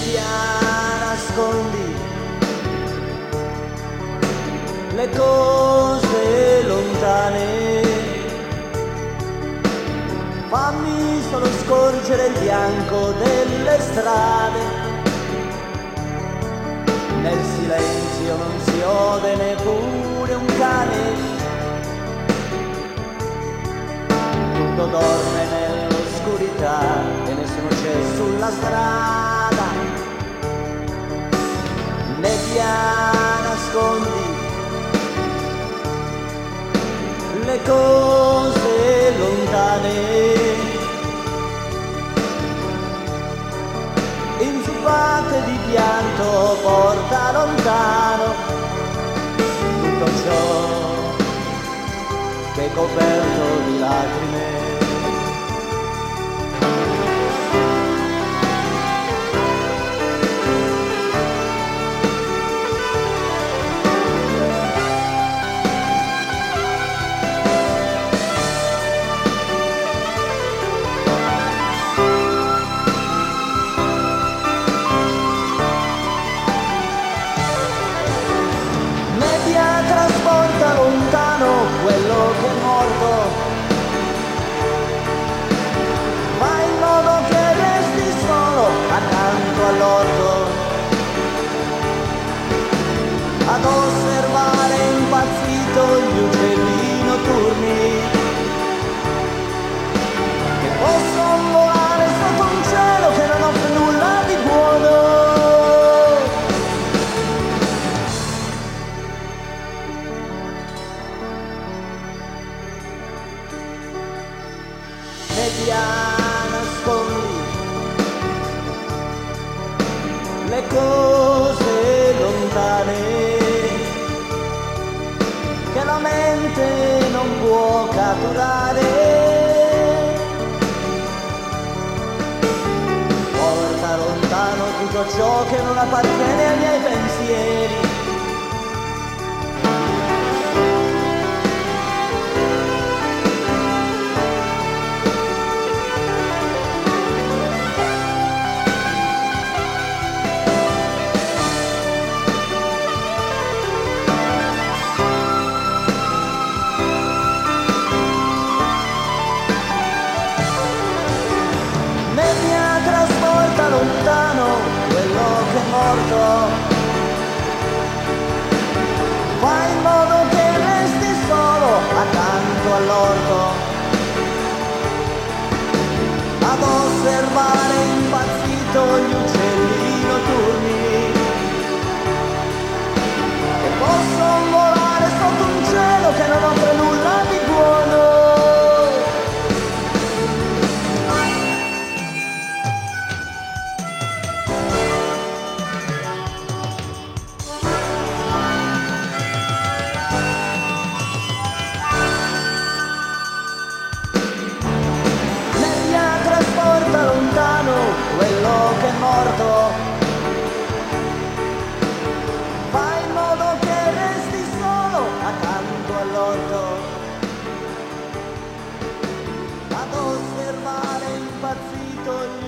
Nebbia, nascondi le cose lontane, fammi solo scorgere il bianco delle strade. Nel silenzio non si ode neppure un cane, tutto dorme nell'oscurità e nessuno c'è sulla strada. Nebbia, nascondi le cose lontane, inzuppate di pianto porta lontano tutto ciò che è coperto di lacrime. Trasporta lontano quello che è morto, ma in modo che resti solo accanto all'orto, ad osservare impazzito gli uccelli notturni che possono volare sotto un cielo che non offre nulla di buono. Nebbia, nascondi le cose lontane che la mente non può catturare. Porta lontano tutto ciò che non appartiene ai miei pensieri. Trasporta lontano quello che è morto, fa in modo che resti solo accanto all'orto, ad osservare impazzito gli uccelli notturni che possono volare sotto un cielo che non offre nulla di buono. Lontano quello che è morto, fa in modo che resti solo accanto all'orto, ad osservare impazzito gli